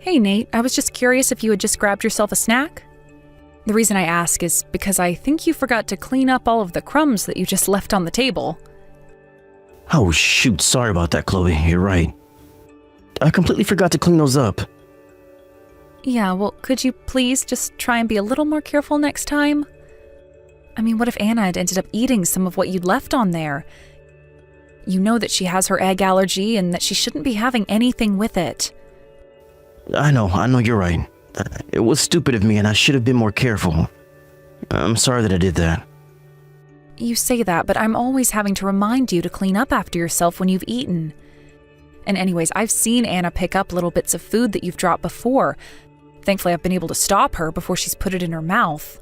Hey Nate, I was just curious if you had just grabbed yourself a snack? The reason I ask is because I think you forgot to clean up all of the crumbs that you just left on the table. Oh shoot, sorry about that, Chloe. You're right. I completely forgot to clean those up. Yeah, well, could you please just try and be a little more careful next time? I mean, what if Anna had ended up eating some of what you'd left on there? You know that she has her egg allergy and that she shouldn't be having anything with it. I know you're right. It was stupid of me and I should have been more careful. I'm sorry that I did that. You say that, but I'm always having to remind you to clean up after yourself when you've eaten. And anyways, I've seen Anna pick up little bits of food that you've dropped before. Thankfully, I've been able to stop her before she's put it in her mouth.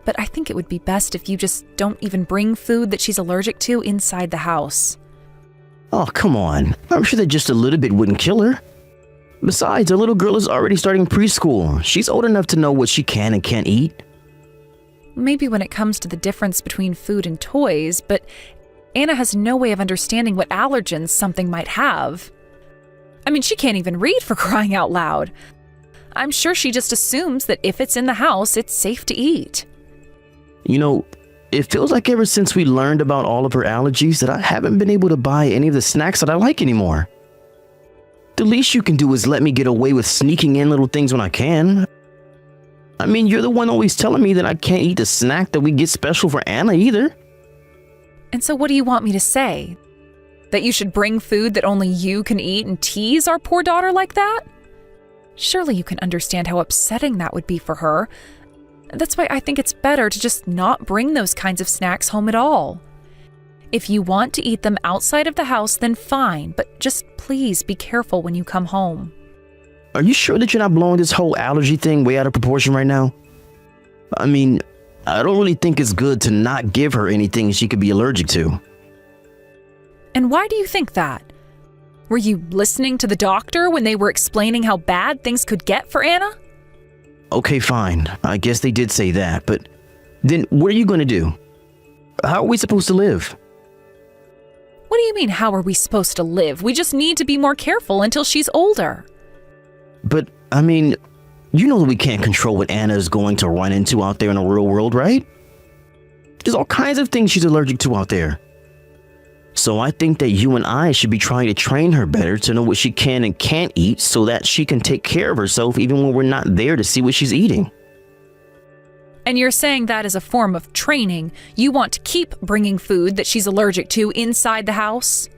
But I think it would be best if you just don't even bring food that she's allergic to inside the house. Oh, come on. I'm sure that just a little bit wouldn't kill her. Besides, our little girl is already starting preschool. She's old enough to know what she can and can't eat. Maybe when it comes to the difference between food and toys, but Anna has no way of understanding what allergens something might have. I mean, she can't even read, for crying out loud. I'm sure she just assumes that if it's in the house, it's safe to eat. You know, it feels like ever since we learned about all of her allergies that I haven't been able to buy any of the snacks that I like anymore. The least you can do is let me get away with sneaking in little things when I can. I mean, you're the one always telling me that I can't eat the snack that we get special for Anna either. And so what do you want me to say? That you should bring food that only you can eat and tease our poor daughter like that? Surely you can understand how upsetting that would be for her. That's why I think it's better to just not bring those kinds of snacks home at all. If you want to eat them outside of the house, then fine, but just please be careful when you come home. Are you sure that you're not blowing this whole allergy thing way out of proportion right now? I mean, I don't really think it's good to not give her anything she could be allergic to. And why do you think that? Were you listening to the doctor when they were explaining how bad things could get for Anna? Okay, fine. I guess they did say that, but then what are you going to do? How are we supposed to live? What do you mean, how are we supposed to live? We just need to be more careful until she's older. But, I mean, you know that we can't control what Anna is going to run into out there in the real world, right? There's all kinds of things she's allergic to out there. So I think that you and I should be trying to train her better to know what she can and can't eat so that she can take care of herself even when we're not there to see what she's eating. And you're saying that as a form of training, you want to keep bringing food that she's allergic to inside the house?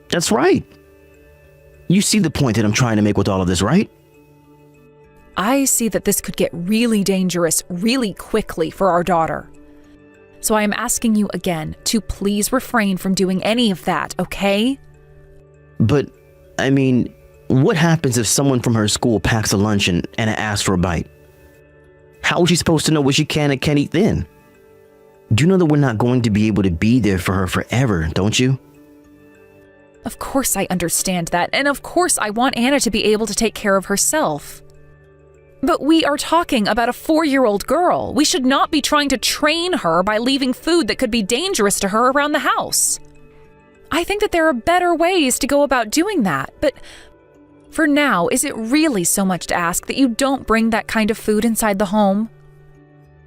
That's right. You see the point that I'm trying to make with all of this, right? I see that this could get really dangerous really quickly for our daughter. So I am asking you again to please refrain from doing any of that, okay? But, I mean, what happens if someone from her school packs a lunch and asks for a bite? How is she supposed to know what she can and can't eat then? Do you know that we're not going to be able to be there for her forever, don't you? Of course I understand that, and of course I want Anna to be able to take care of herself. But we are talking about a 4-year-old girl. We should not be trying to train her by leaving food that could be dangerous to her around the house. I think that there are better ways to go about doing that, but for now, is it really so much to ask that you don't bring that kind of food inside the home?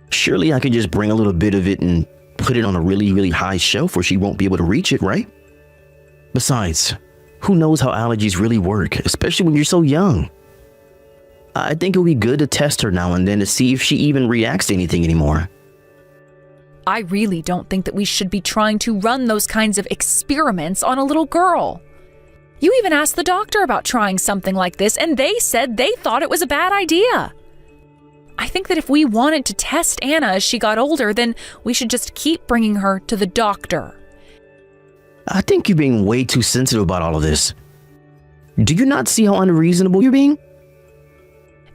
Surely I can just bring a little bit of it and put it on a really, really high shelf where she won't be able to reach it, right? Besides, who knows how allergies really work, especially when you're so young? I think it would be good to test her now and then to see if she even reacts to anything anymore. I really don't think that we should be trying to run those kinds of experiments on a little girl. You even asked the doctor about trying something like this, and they said they thought it was a bad idea. I think that if we wanted to test Anna as she got older, then we should just keep bringing her to the doctor. I think you're being way too sensitive about all of this. Do you not see how unreasonable you're being?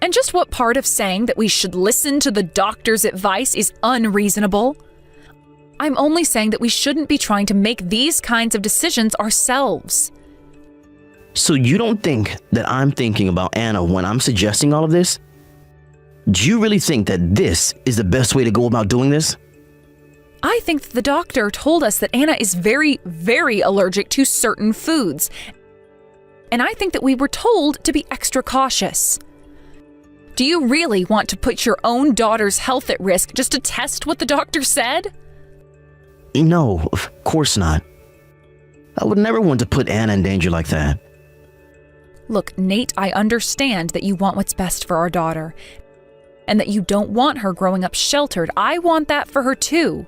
And just what part of saying that we should listen to the doctor's advice is unreasonable? I'm only saying that we shouldn't be trying to make these kinds of decisions ourselves. So you don't think that I'm thinking about Anna when I'm suggesting all of this? Do you really think that this is the best way to go about doing this? I think that the doctor told us that Anna is very, very allergic to certain foods. and I think that we were told to be extra cautious. Do you really want to put your own daughter's health at risk just to test what the doctor said? No, of course not. I would never want to put Anna in danger like that. Look, Nate, I understand that you want what's best for our daughter, and that you don't want her growing up sheltered. I want that for her too.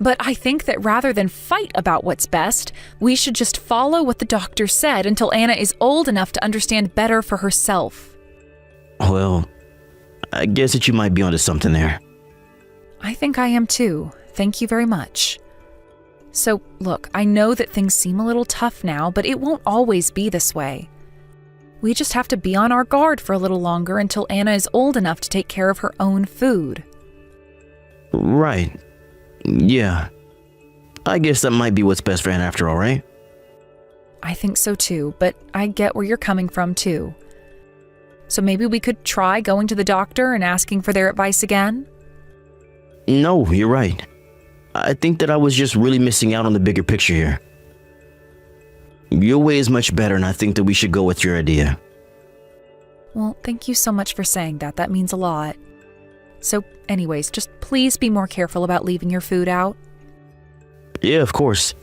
But I think that rather than fight about what's best, we should just follow what the doctor said until Anna is old enough to understand better for herself. Well, I guess that you might be onto something there. I think I am too. Thank you very much. So, look, I know that things seem a little tough now, but it won't always be this way. We just have to be on our guard for a little longer until Anna is old enough to take care of her own food. Right. Yeah. I guess that might be what's best for Anna after all, right? I think so too, but I get where you're coming from too. So maybe we could try going to the doctor and asking for their advice again? No, you're right. I think that I was just really missing out on the bigger picture here. Your way is much better, and I think that we should go with your idea. Well, thank you so much for saying that. That means a lot. So, anyways, just please be more careful about leaving your food out. Yeah, of course.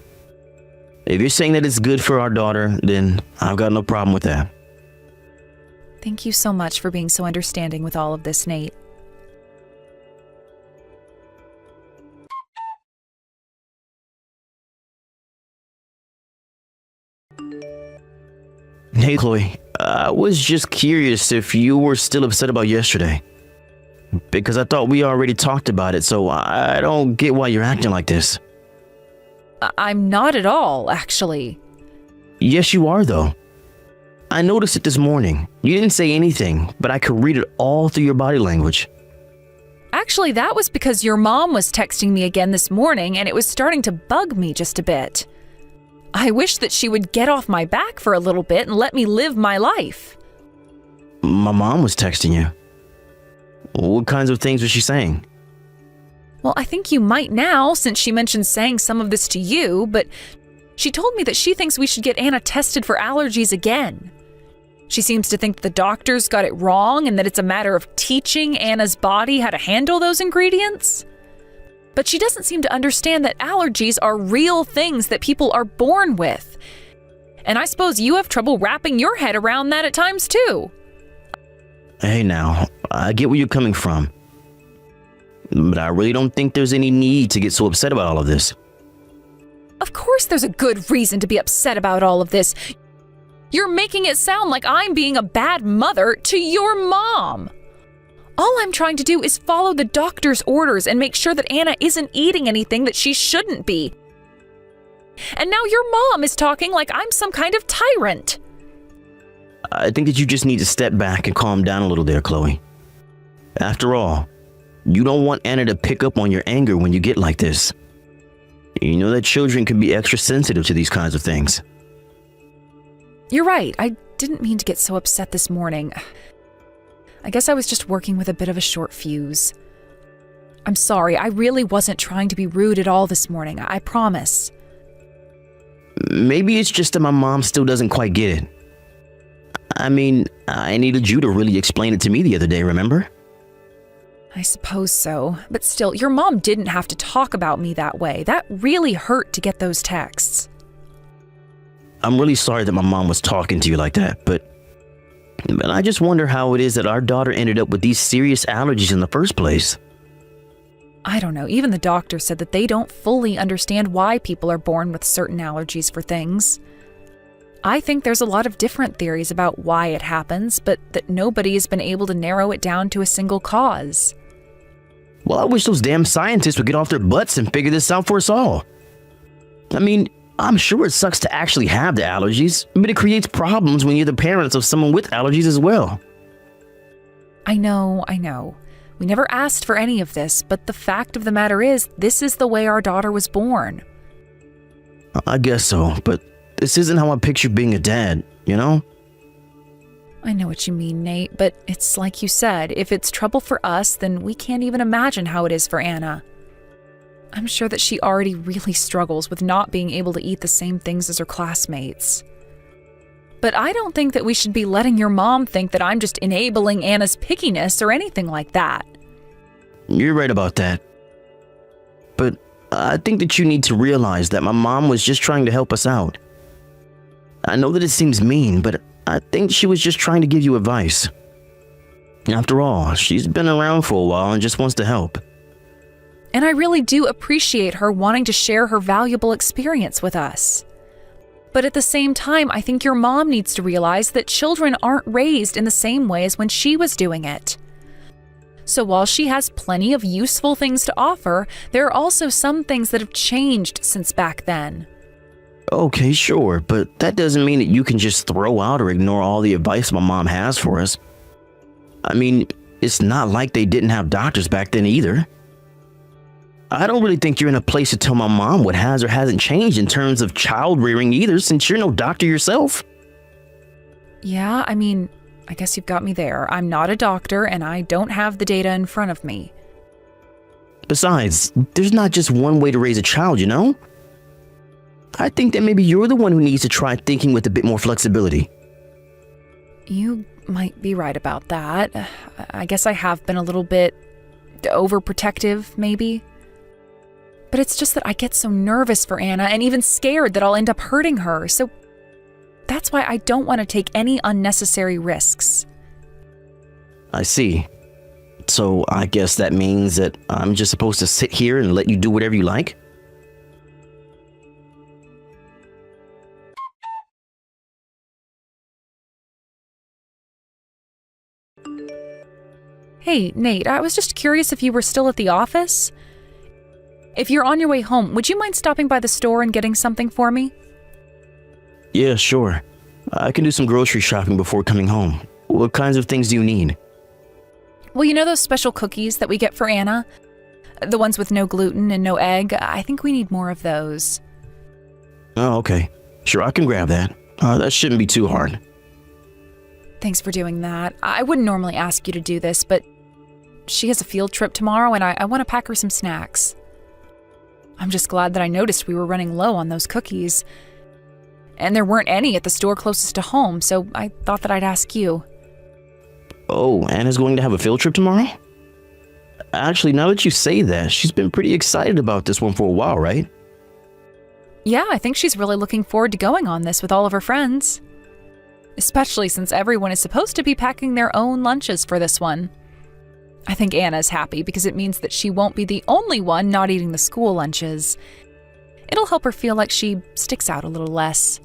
If you're saying that it's good for our daughter, then I've got no problem with that. Thank you so much for being so understanding with all of this, Nate. Hey, Chloe. I was just curious if you were still upset about yesterday. Because I thought we already talked about it, so I don't get why you're acting like this. I'm not at all, actually. Yes, you are, though. I noticed it this morning. You didn't say anything, but I could read it all through your body language. Actually, that was because your mom was texting me again this morning, and it was starting to bug me just a bit. I wish that she would get off my back for a little bit and let me live my life. My mom was texting you. What kinds of things was she saying? Well, I think you might now, since she mentioned saying some of this to you, but she told me that she thinks we should get Anna tested for allergies again. She seems to think the doctors got it wrong and that it's a matter of teaching Anna's body how to handle those ingredients. But she doesn't seem to understand that allergies are real things that people are born with. And I suppose you have trouble wrapping your head around that at times too. Hey now, I get where you're coming from. But I really don't think there's any need to get so upset about all of this. Of course there's a good reason to be upset about all of this. You're making it sound like I'm being a bad mother to your mom. All I'm trying to do is follow the doctor's orders and make sure that Anna isn't eating anything that she shouldn't be. And now your mom is talking like I'm some kind of tyrant. I think that you just need to step back and calm down a little there, Chloe. After all, you don't want Anna to pick up on your anger when you get like this. You know that children can be extra sensitive to these kinds of things. You're right. I didn't mean to get so upset this morning. I guess I was just working with a bit of a short fuse. I'm sorry. I really wasn't trying to be rude at all this morning. I promise. Maybe it's just that my mom still doesn't quite get it. I mean, I needed you to really explain it to me the other day, remember? I suppose so. But still, your mom didn't have to talk about me that way. That really hurt to get those texts. I'm really sorry that my mom was talking to you like that, but I just wonder how it is that our daughter ended up with these serious allergies in the first place. I don't know. Even the doctor said that they don't fully understand why people are born with certain allergies for things. I think there's a lot of different theories about why it happens, but that nobody has been able to narrow it down to a single cause. Well, I wish those damn scientists would get off their butts and figure this out for us all. I mean, I'm sure it sucks to actually have the allergies, but it creates problems when you're the parents of someone with allergies as well. I know. We never asked for any of this, but the fact of the matter is, this is the way our daughter was born. I guess so, but this isn't how I picture being a dad, you know? I know what you mean, Nate, but it's like you said, if it's trouble for us, then we can't even imagine how it is for Anna. I'm sure that she already really struggles with not being able to eat the same things as her classmates. But I don't think that we should be letting your mom think that I'm just enabling Anna's pickiness or anything like that. You're right about that. But I think that you need to realize that my mom was just trying to help us out. I know that it seems mean, but I think she was just trying to give you advice. After all, she's been around for a while and just wants to help. And I really do appreciate her wanting to share her valuable experience with us. But at the same time, I think your mom needs to realize that children aren't raised in the same way as when she was doing it. So while she has plenty of useful things to offer, there are also some things that have changed since back then. Okay, sure, but that doesn't mean that you can just throw out or ignore all the advice my mom has for us. I mean, it's not like they didn't have doctors back then either. I don't really think you're in a place to tell my mom what has or hasn't changed in terms of child rearing either, since you're no doctor yourself. Yeah, I mean, I guess you've got me there. I'm not a doctor and I don't have the data in front of me. Besides, there's not just one way to raise a child, you know? I think that maybe you're the one who needs to try thinking with a bit more flexibility. You might be right about that. I guess I have been a little bit overprotective, maybe. But it's just that I get so nervous for Anna and even scared that I'll end up hurting her, so that's why I don't want to take any unnecessary risks. I see. So I guess that means that I'm just supposed to sit here and let you do whatever you like? Hey, Nate, I was just curious if you were still at the office? If you're on your way home, would you mind stopping by the store and getting something for me? Yeah, sure. I can do some grocery shopping before coming home. What kinds of things do you need? Well, you know those special cookies that we get for Anna? The ones with no gluten and no egg? I think we need more of those. Oh, okay. Sure, I can grab that. That shouldn't be too hard. Thanks for doing that. I wouldn't normally ask you to do this, but she has a field trip tomorrow and I want to pack her some snacks. I'm just glad that I noticed we were running low on those cookies. And there weren't any at the store closest to home, so I thought that I'd ask you. Oh, Anna's going to have a field trip tomorrow? Actually, now that you say that, she's been pretty excited about this one for a while, right? Yeah, I think she's really looking forward to going on this with all of her friends. Especially since everyone is supposed to be packing their own lunches for this one. I think Anna's happy because it means that she won't be the only one not eating the school lunches. It'll help her feel like she sticks out a little less.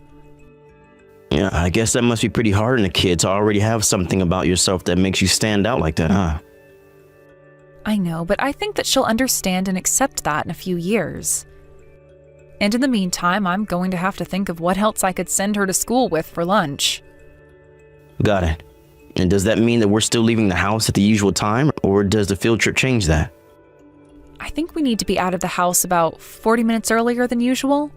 Yeah, I guess that must be pretty hard on a kid to already have something about yourself that makes you stand out like that, huh? I know, but I think that she'll understand and accept that in a few years. And in the meantime, I'm going to have to think of what else I could send her to school with for lunch. Got it. And does that mean that we're still leaving the house at the usual time, or does the field trip change that? I think we need to be out of the house about 40 minutes earlier than usual.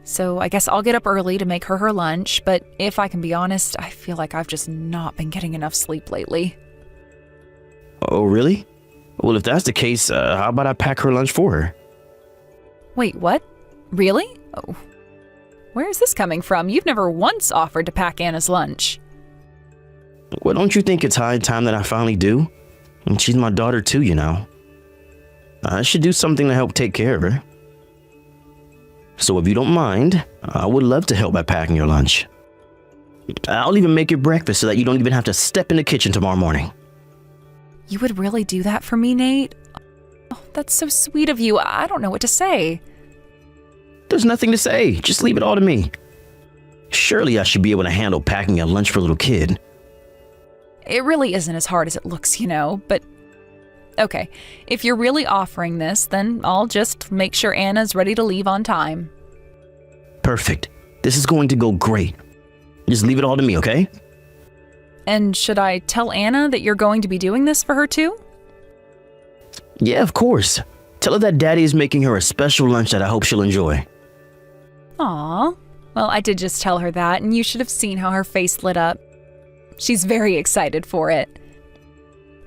So I guess I'll get up early to make her lunch, but if I can be honest, I feel like I've just not been getting enough sleep lately. Oh, really? Well, if that's the case, how about I pack her lunch for her? Wait, what? Really? Oh. Where is this coming from? You've never once offered to pack Anna's lunch. Well, don't you think it's high time that I finally do? And she's my daughter too, you know. I should do something to help take care of her. So if you don't mind, I would love to help by packing your lunch. I'll even make your breakfast so that you don't even have to step in the kitchen tomorrow morning. You would really do that for me, Nate? Oh, that's so sweet of you. I don't know what to say. There's nothing to say. Just leave it all to me. Surely I should be able to handle packing a lunch for a little kid. It really isn't as hard as it looks, you know, but okay, if you're really offering this, then I'll just make sure Anna's ready to leave on time. Perfect. This is going to go great. Just leave it all to me, okay? And should I tell Anna that you're going to be doing this for her too? Yeah, of course. Tell her that Daddy is making her a special lunch that I hope she'll enjoy. Aw. Well, I did just tell her that, and you should have seen how her face lit up. She's very excited for it.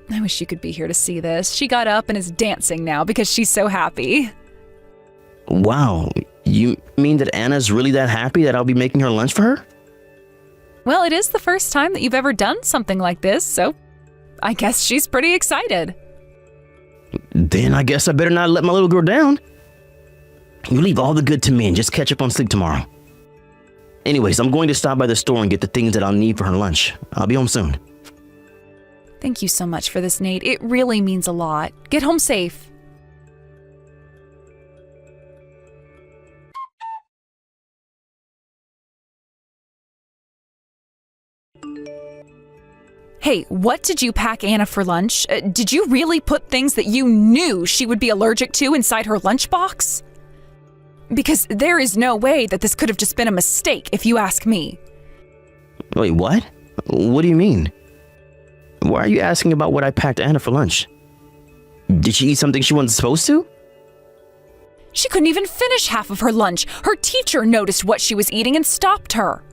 I wish you could be here to see this. She got up and is dancing now because she's so happy. Wow. You mean that Anna's really that happy that I'll be making her lunch for her? Well, it is the first time that you've ever done something like this, so I guess she's pretty excited. Then I guess I better not let my little girl down. You leave all the good to me and just catch up on sleep tomorrow. Anyways, I'm going to stop by the store and get the things that I'll need for her lunch. I'll be home soon. Thank you so much for this, Nate. It really means a lot. Get home safe. Hey, what did you pack Anna for lunch? Did you really put things that you knew she would be allergic to inside her lunchbox? Because there is no way that this could have just been a mistake, if you ask me. Wait, what? What do you mean? Why are you asking about what I packed Anna for lunch? Did she eat something she wasn't supposed to? She couldn't even finish half of her lunch. Her teacher noticed what she was eating and stopped her.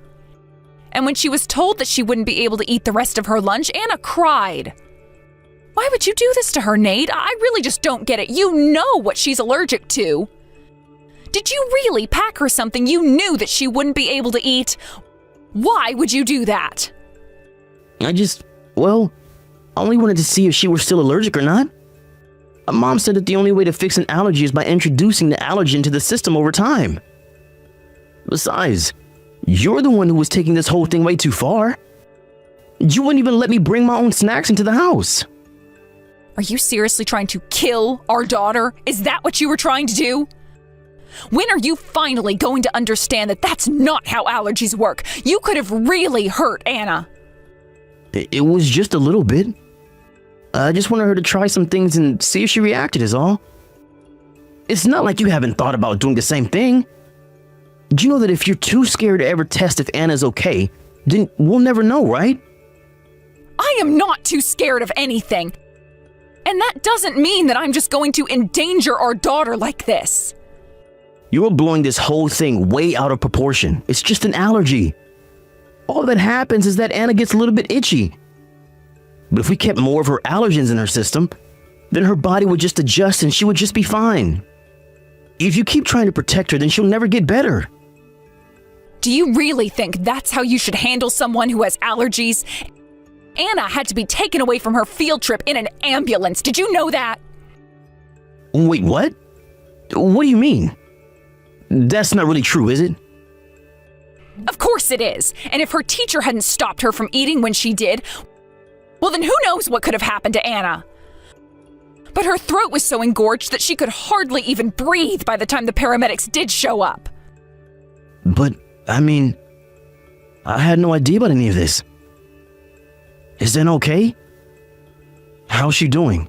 And when she was told that she wouldn't be able to eat the rest of her lunch, Anna cried. Why would you do this to her, Nate? I really just don't get it. You know what she's allergic to. Did you really pack her something you knew that she wouldn't be able to eat? Why would you do that? I only wanted to see if she were still allergic or not. Mom said that the only way to fix an allergy is by introducing the allergen to the system over time. Besides, you're the one who was taking this whole thing way too far. You wouldn't even let me bring my own snacks into the house. Are you seriously trying to kill our daughter? Is that what you were trying to do? When are you finally going to understand that that's not how allergies work? You could have really hurt Anna. It was just a little bit. I just wanted her to try some things and see if she reacted is all. It's not like you haven't thought about doing the same thing. Do you know that if you're too scared to ever test if Anna's okay, then we'll never know, right? I am not too scared of anything. And that doesn't mean that I'm just going to endanger our daughter like this. You're blowing this whole thing way out of proportion. It's just an allergy. All that happens is that Anna gets a little bit itchy. But if we kept more of her allergens in her system, then her body would just adjust and she would just be fine. If you keep trying to protect her, then she'll never get better. Do you really think that's how you should handle someone who has allergies? Anna had to be taken away from her field trip in an ambulance. Did you know that? Wait, what? What do you mean? That's not really true, is it? Of course it is. And if her teacher hadn't stopped her from eating when she did, well then who knows what could have happened to Anna? But her throat was so engorged that she could hardly even breathe by the time the paramedics did show up. But, I had no idea about any of this. Is Anna okay? How's she doing?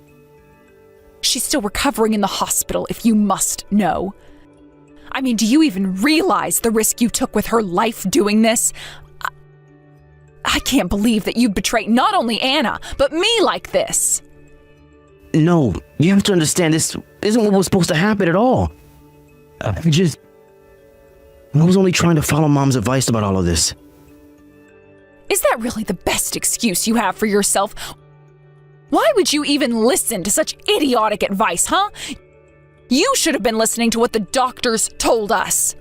She's still recovering in the hospital, if you must know. Do you even realize the risk you took with her life doing this? I can't believe that you'd betray not only Anna, but me like this. No, you have to understand this isn't what was supposed to happen at all. I was only trying to follow Mom's advice about all of this. Is that really the best excuse you have for yourself? Why would you even listen to such idiotic advice, huh? You should have been listening to what the doctors told us.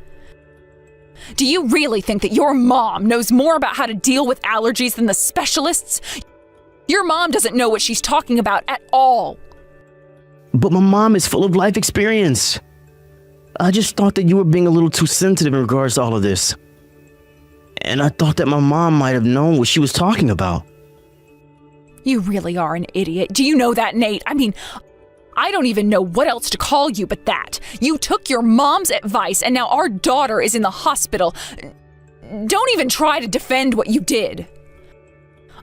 Do you really think that your mom knows more about how to deal with allergies than the specialists? Your mom doesn't know what she's talking about at all. But my mom is full of life experience. I just thought that you were being a little too sensitive in regards to all of this. And I thought that my mom might have known what she was talking about. You really are an idiot. Do you know that, Nate? I don't even know what else to call you but that. You took your mom's advice and now our daughter is in the hospital. Don't even try to defend what you did.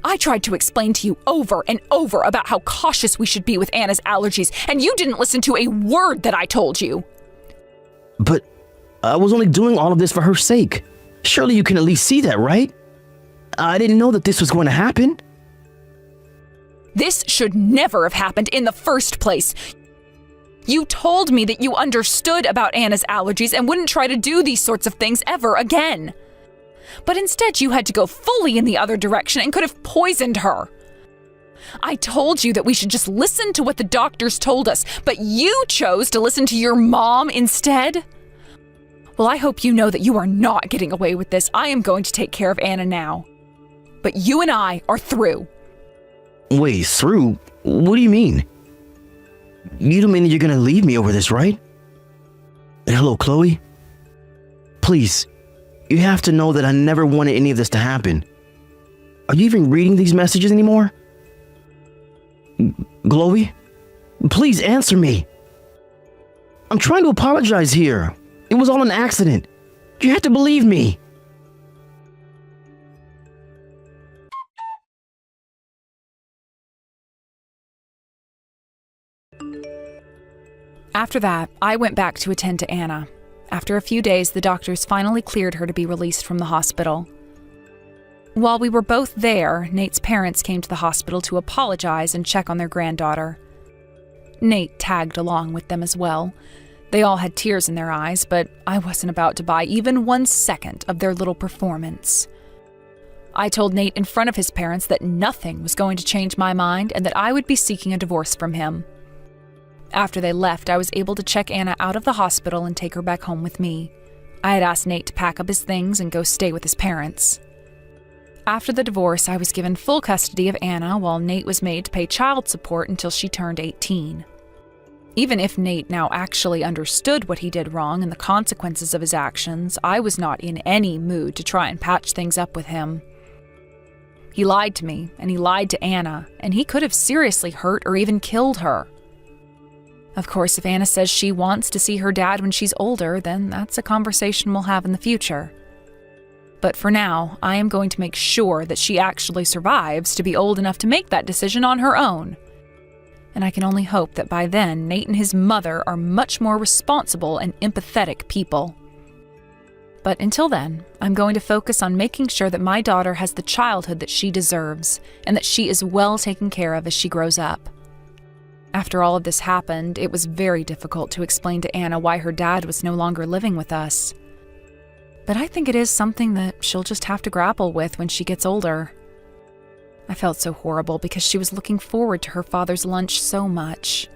I tried to explain to you over and over about how cautious we should be with Anna's allergies, and you didn't listen to a word that I told you. But I was only doing all of this for her sake. Surely you can at least see that, right? I didn't know that this was going to happen. This should never have happened in the first place. You told me that you understood about Anna's allergies and wouldn't try to do these sorts of things ever again. But instead you had to go fully in the other direction and could have poisoned her. I told you that we should just listen to what the doctors told us, but you chose to listen to your mom instead. Well, I hope you know that you are not getting away with this. I am going to take care of Anna now. but you and I are through. Wait, through? What do you mean? You don't mean that you're gonna leave me over this, right? Hello, Chloe? Please, you have to know that I never wanted any of this to happen. Are you even reading these messages anymore? Chloe? Please answer me. I'm trying to apologize here. It was all an accident. You have to believe me. After that, I went back to attend to Anna. After a few days, the doctors finally cleared her to be released from the hospital. While we were both there, Nate's parents came to the hospital to apologize and check on their granddaughter. Nate tagged along with them as well. They all had tears in their eyes, but I wasn't about to buy even 1 second of their little performance. I told Nate in front of his parents that nothing was going to change my mind and that I would be seeking a divorce from him. After they left, I was able to check Anna out of the hospital and take her back home with me. I had asked Nate to pack up his things and go stay with his parents. After the divorce, I was given full custody of Anna while Nate was made to pay child support until she turned 18. Even if Nate now actually understood what he did wrong and the consequences of his actions, I was not in any mood to try and patch things up with him. He lied to me, and he lied to Anna, and he could have seriously hurt or even killed her. Of course, if Anna says she wants to see her dad when she's older, then that's a conversation we'll have in the future. But for now, I am going to make sure that she actually survives to be old enough to make that decision on her own. And I can only hope that by then, Nate and his mother are much more responsible and empathetic people. But until then, I'm going to focus on making sure that my daughter has the childhood that she deserves, and that she is well taken care of as she grows up. After all of this happened, it was very difficult to explain to Anna why her dad was no longer living with us. But I think it is something that she'll just have to grapple with when she gets older. I felt so horrible because she was looking forward to her father's lunch so much.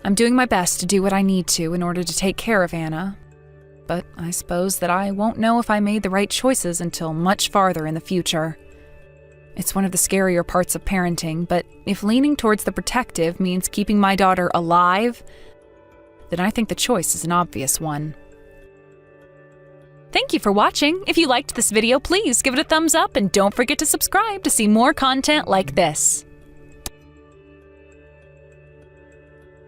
I'm doing my best to do what I need to in order to take care of Anna, but I suppose that I won't know if I made the right choices until much farther in the future. It's one of the scarier parts of parenting, but if leaning towards the protective means keeping my daughter alive, then I think the choice is an obvious one. Thank you for watching. If you liked this video, please give it a thumbs up and don't forget to subscribe to see more content like this.